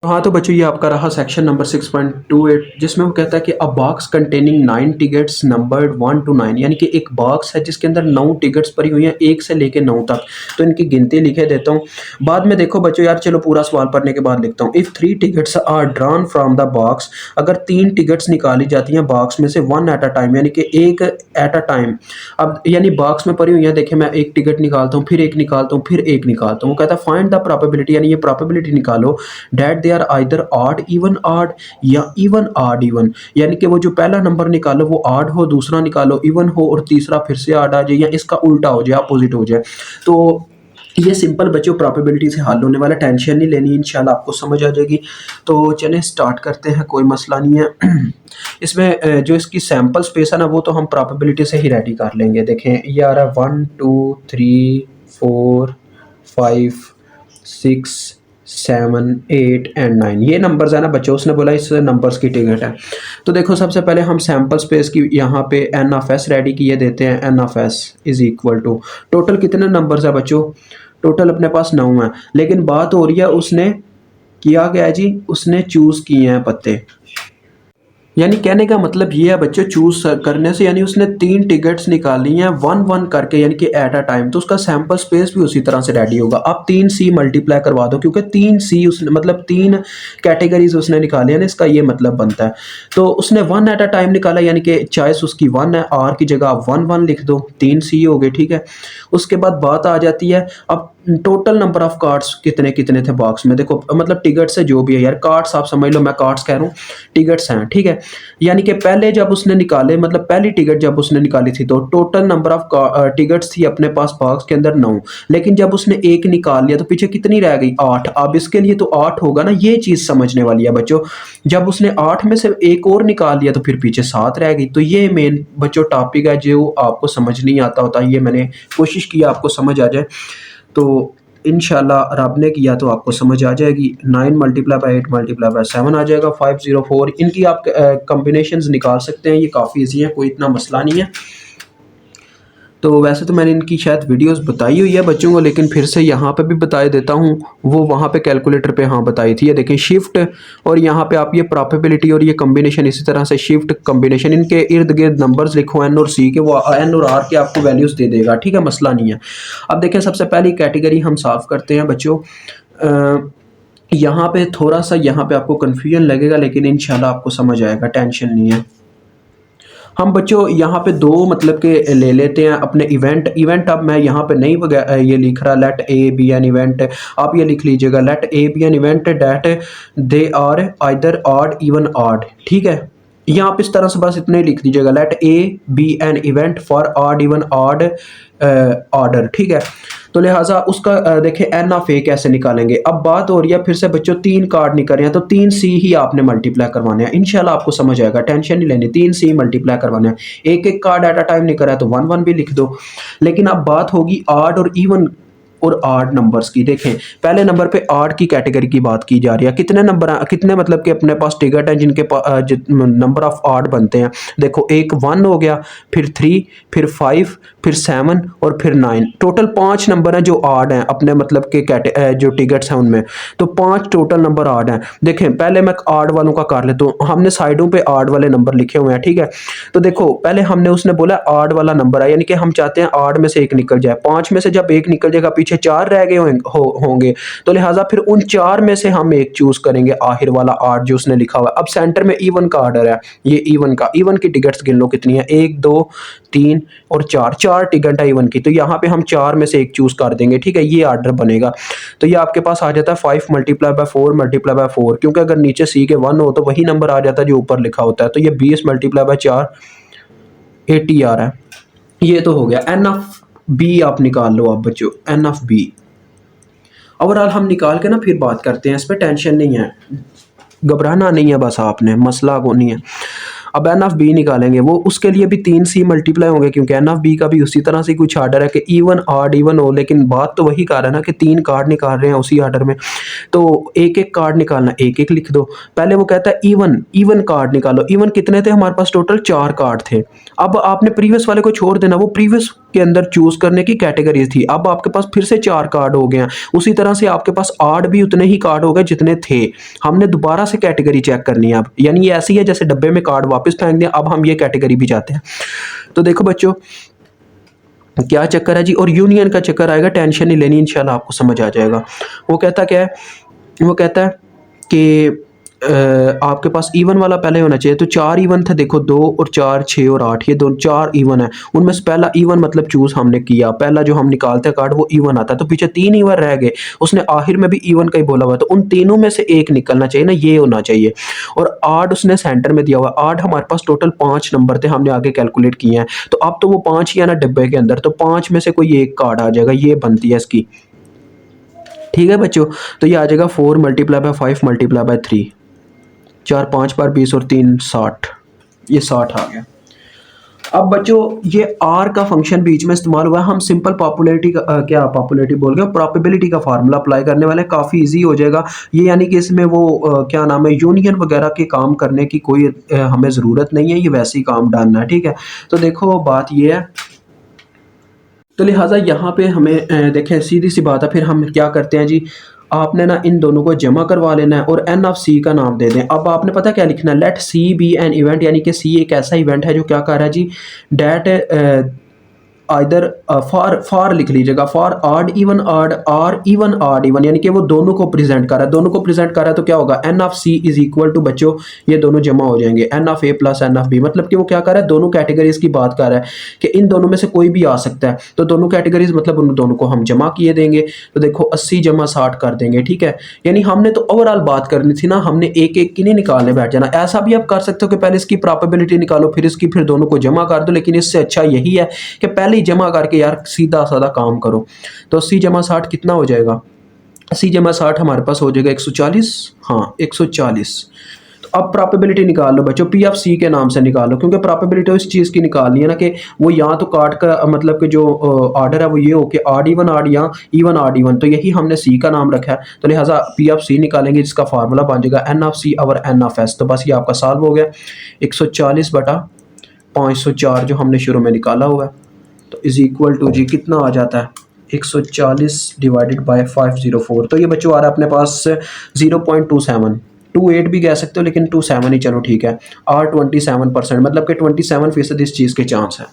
हाँ, तो बच्चों ये आपका रहा सेक्शन नंबर 6.28 जिसमें वो कहता है कि अ box containing 9 tickets numbered 1 to 9 यानी कि एक बॉक्स है जिसके अंदर 9 टिकट्स पड़ी हुई हैं 1 से लेके 9 तक। तो इनकी गिनती लिखे देता हूँ। बाद में देखो बच्चों यार चलो पूरा सवाल पढ़ने के बाद लिखता हूँ। If 3 tickets are drawn from the box अगर 3 टिकट्स निकाली जाती हैं बॉक्स में से 1 एट अ टाइम यानी कि एक एट अ टाइम। अब यानी बॉक्स में पड़ी हुई है देखिए मैं एक टिकट निकालता हूँ, फिर एक निकालता हूँ, फिर एक निकालता हूँ। वो कहता है फाइंड द प्रोबेबिलिटी यानी ये प्रोबेबिलिटी निकालो that they are either odd even odd या इवन ऑड इवन यानी कि वो जो पहला नंबर निकालो वो ऑड हो, दूसरा निकालो इवन हो और तीसरा फिर से ऑड आ जाए या इसका उल्टा हो जाए, अपोजिट हो जाए। तो ये सिंपल बच्चों प्रोबेबिलिटी से हल होने वाला, टेंशन नहीं लेनी, इंशाल्लाह आपको समझ आ जाएगी। तो चलें स्टार्ट करते हैं, कोई मसला नहीं है। इसमें जो इसकी सैंपल स्पेस है ना वो तो हम प्रोबेबिलिटी से ही रेडी कर लेंगे। देखें ये आ रहा है 1 2 3 4 5 6 7 8 एंड 9 ये नंबर्स है ना बच्चों, उसने बोला इस नंबर्स की टिकट है। तो देखो सबसे पहले हम सैंपल स्पेस की यहाँ पे एन ऑफ एस रेडी किए देते हैं। N of s is equal to total कितने नंबर्स है बच्चों, टोटल अपने पास 9 है। लेकिन बात हो रही है उसने किया गया है जी, उसने चूज़ किए हैं पत्ते। यानी कहने का मतलब ये है बच्चों चूज करने से यानी उसने 3 टिकट्स निकाली हैं 1 1 करके यानी कि एट अ टाइम, तो उसका सैंपल स्पेस भी उसी तरह से रेडी होगा। अब 3 सी मल्टीप्लाई करवा दो क्योंकि 3 सी उसने मतलब 3 कैटेगरीज उसने निकाली है ना, इसका ये मतलब बनता है। तो उसने 1 एट अ टाइम निकाला यानी कि चॉइस उसकी 1 है, आर की जगह आप 1 1 लिख दो, 3 सी हो गए, ठीक है। उसके बाद बात आ जाती है अब टोटल नंबर ऑफ कार्ड्स कितने कितने थे बॉक्स में। देखो मतलब टिकट से जो भी है यार, कार्ड्स आप समझ लो, मैं कार्ड्स कह रहा हूँ, टिकट्स हैं, ठीक है। यानी कि पहले जब उसने निकाले मतलब पहली टिकट जब उसने निकाली थी तो टोटल नंबर ऑफ टिकट्स थी अपने पास बॉक्स के अंदर 9। लेकिन जब उसने एक निकाल लिया तो पीछे कितनी रह गई, 8। अब इसके लिए तो 8 होगा ना, ये चीज़ समझने वाली है बच्चों। जब उसने 8 में से एक और निकाल लिया तो फिर पीछे 7 रह गई। तो ये मेन बच्चों टॉपिक है जो आपको समझ नहीं आता होता, ये मैंने कोशिश की आपको समझ आ जाए। तो इंशाल्लाह रब ने किया तो आपको समझ आ जाएगी। 9 मल्टीप्लाई बाई 8 मल्टीप्लाई बाई 7 आ जाएगा 504। इनकी आप कॉम्बिनेशंस निकाल सकते हैं, ये काफ़ी ईजी है, कोई इतना मसला नहीं है। तो वैसे तो मैंने इनकी शायद वीडियोस बताई हुई है बच्चों को, लेकिन फिर से यहाँ पे भी बता देता हूँ। वो वहाँ पे कैलकुलेटर पे हाँ बताई थी, ये देखिए शिफ्ट और यहाँ पे आप ये प्रोबेबिलिटी और ये कॉम्बिनेशन इसी तरह से शिफ्ट कॉम्बिनेशन, इनके इर्द गिर्द नंबर्स लिखो एन और सी के, वो एन और आर के आपको वैल्यूज़ दे देगा, ठीक है, मसला नहीं है। अब देखें सबसे पहली कैटेगरी हम सॉल्व करते हैं बच्चों। यहाँ पे थोड़ा सा यहाँ पे आपको कन्फ्यूजन लगेगा लेकिन इंशाल्लाह आपको समझ आएगा, टेंशन नहीं है। हम बच्चों यहाँ पे दो मतलब के ले लेते हैं अपने इवेंट अब मैं यहाँ पे नहीं ये लिख रहा let A be an event, आप ये लिख लीजिएगा let A be an event that they are either odd even odd, ठीक है। यहाँ पे इस तरह से बस इतने ही लिख दीजिएगा let A be an event for odd even odd order, ठीक है। तो लिहाजा उसका देखिए एन ऑफ ए कैसे निकालेंगे। अब बात हो रही है फिर से बच्चों 3 कार्ड निकल रहे हैं तो 3 सी ही आपने मल्टीप्लाई करवाने हैं, इंशाल्लाह आपको समझ आएगा, टेंशन नहीं लेनी। 3 सी मल्टीप्लाई करवाने हैं, एक एक कार्ड एट अ टाइम निकल रहा है तो 1 1 भी लिख दो। लेकिन अब बात होगी ऑड और इवन और आड नंबर्स की। देखें पहले नंबर पे आड की कैटेगरी की बात की जा रही है, कितने नंबर कितने मतलब कि अपने पास टिकट हैं जिनके नंबर ऑफ आड बनते हैं। देखो एक 1 हो गया, फिर 3, फिर 5, फिर 7 और फिर 9, टोटल 5 नंबर हैं जो आड हैं अपने मतलब के जो टिकट्स हैं उनमें। तो 5 टोटल नंबर आड हैं। देखें पहले मैं आड वालों का कर लेता हूँ, हमने साइडों पे आड वाले नंबर लिखे हुए हैं, ठीक है। तो देखो पहले हमने उसने बोला आड वाला नंबर है यानी कि हम चाहते हैं आड में से एक निकल जाए। 5 में से जब एक निकल जाएगा पीछे 4 रह गए होंगे, तो लिहाजा फिर उन 4 में से हम एक चूज करेंगे, आखिर वाला आड जो उसने लिखा हुआ है। अब सेंटर में इवन का ऑर्डर है, ये इवन की टिकट्स गिन लो कितनी है, 1 2 3 और 4 टिकट है इवन की। तो यहाँ पे हम 4 में से एक चूज कर देंगे, ठीक है, ये ऑर्डर बनेगा। तो ये आपके पास आ जाता है 5 मल्टीप्लाई बाय 4 मल्टीप्लाई बाय 4, क्योंकि अगर नीचे सी के 1 हो तो वही नंबर आ जाता है जो ऊपर लिखा होता है। तो ये 20 मल्टीप्लाई बाय 4 80 आ रहा है। ये तो हो गया। एन ऑफ बी आप निकाल लो अब बच्चों, एन ऑफ बी ओवरऑल हम निकाल के ना फिर बात करते हैं, इस पर टेंशन नहीं है, घबराना नहीं है बस आपने, मसला को नहीं है। अब एन ऑफ बी निकालेंगे, वो उसके लिए भी 3c मल्टीप्लाई होंगे क्योंकि एन ऑफ बी का भी उसी तरह से कुछ आर्डर है कि इवन ऑड इवन हो, लेकिन बात तो वही कर रहा है ना कि 3 कार्ड निकाल रहे हैं उसी आर्डर में, तो एक एक कार्ड निकालना, एक एक लिख दो। पहले वो कहता है इवन इवन कार्ड निकालो, इवन कितने थे हमारे पास, टोटल 4 कार्ड थे। अब आपने प्रीवियस वाले को छोड़ देना, वो प्रीवियस के अंदर चूज करने की कैटेगरी थी, अब आपके पास फिर से 4 कार्ड हो गए हैं। उसी तरह से आपके पास आठ भी उतने ही कार्ड हो गए जितने थे, हमने दोबारा से कैटेगरी चेक करनी है अब, यानी ये ऐसी है जैसे डब्बे में कार्ड वापस फेंक दिया, अब हम ये कैटेगरी भी जाते हैं। तो देखो बच्चों क्या चक्कर है जी, और यूनियन का चक्कर आएगा, टेंशन नहीं लेनी, इंशाल्लाह आपको समझ आ जाएगा। वो कहता क्या है, वो कहता है कि आपके पास इवन वाला पहले होना चाहिए, तो 4 इवन थे देखो, 2 और 4 6 और 8, ये दो 4 इवन है, उनमें से पहला इवन मतलब चूज हमने किया, पहला जो हम निकालते हैं कार्ड वो इवन आता है, तो पीछे 3 इवन रह गए, उसने आखिर में भी इवन का ही बोला हुआ, तो उन तीनों में से एक निकलना चाहिए ना, ये होना चाहिए। और 8 उसने सेंटर में दिया हुआ, 8 हमारे पास टोटल 5 नंबर थे, हमने आगे कैलकुलेट किए हैं, तो अब तो वो 5 ही है ना डिब्बे के अंदर, तो 5 में से कोई एक कार्ड आ जाएगा, ये बनती है इसकी। ठीक है बच्चों, तो ये आ जाएगा 4 मल्टीप्लाई बाय 5 मल्टीप्लाई बाय 3, 4 5 बार 20 और 3 60, ये 60 आ गया। अब बच्चों ये आर का फंक्शन बीच में इस्तेमाल हुआ है, हम सिंपल पॉपुलैरिटी का क्या पॉपुलैरिटी बोल गए, प्रोबेबिलिटी का फार्मूला अप्लाई करने वाले, काफ़ी इजी हो जाएगा ये, यानी कि इसमें वो क्या नाम है, यूनियन वगैरह के काम करने की कोई हमें ज़रूरत नहीं है, ये वैसे ही काम डालना है। ठीक है, तो देखो बात ये है, तो लिहाजा यहाँ पे हमें देखें सीधी सी बात है, फिर हम क्या करते हैं जी, आपने ना इन दोनों को जमा करवा लेना है और एन ऑफ सी का नाम दे दें। अब आपने पता क्या लिखना है, let C be an event, यानी कि सी एक ऐसा इवेंट है जो क्या कर रहा है जी, डैट आइदर फॉर लिख लीजिएगा, फॉर ऑड इवन ऑड और इवन ऑड इवन, यानी कि वो दोनों को प्रेजेंट कर रहा है, दोनों को प्रेजेंट कर रहा है, तो क्या होगा, n of C is equal to बच्चों ये दोनों जमा हो जाएंगे, n of A plus n of B, मतलब कि वो क्या कर रहा है, दोनों कैटेगरीज की बात कर रहा है कि इन दोनों में से कोई भी आ सकता है, तो दोनों कैटेगरीज मतलब उन दोनों को हम जमा किए देंगे, तो देखो 80 जमा 60 कर देंगे। ठीक है, यानी हमने तो ओवरऑल बात करनी थी ना, हमने एक एक की नहीं निकालने बैठ जाना। ऐसा भी आप कर सकते हो कि पहले इसकी प्रोबेबिलिटी निकालो, फिर इसकी, फिर दोनों को जमा कर दो, लेकिन इससे अच्छा यही है कि पहले ही जमा करके यार सीधा साधा काम करो। तो 80 जमा 60 कितना हो जाएगा, 80 जमा 60 हमारे पास हो जाएगा 140, हाँ 140। तो अब प्रोबेबिलिटी निकाल लो बच्चों, पी ऑफ सी के नाम से निकालो, क्योंकि प्रोबेबिलिटी इस चीज़ की निकालनी है ना कि वो यहाँ तो कार्ड का मतलब कि जो ऑर्डर है वो ये हो कि ऑड इवन ऑड या इवन ऑड इवन, तो यही हमने सी का नाम रखा है, तो लिहाजा पी ऑफ सी निकालेंगे जिसका फार्मूला बन जाएगा एन ऑफ सी और एन ऑफ एस। तो बस ये आपका सॉल्व हो गया, 140 बटा 504 जो हमने शुरू में निकाला हुआ है, तो इज इक्वल टू जी कितना आ जाता है, 140 डिवाइडेड बाय 504, तो ये बच्चों आ रहा है अपने पास 0.27, 28 भी कह सकते हो लेकिन 27 ही चलो ठीक है, और 27%, मतलब कि 27% इस चीज़ के चांस है।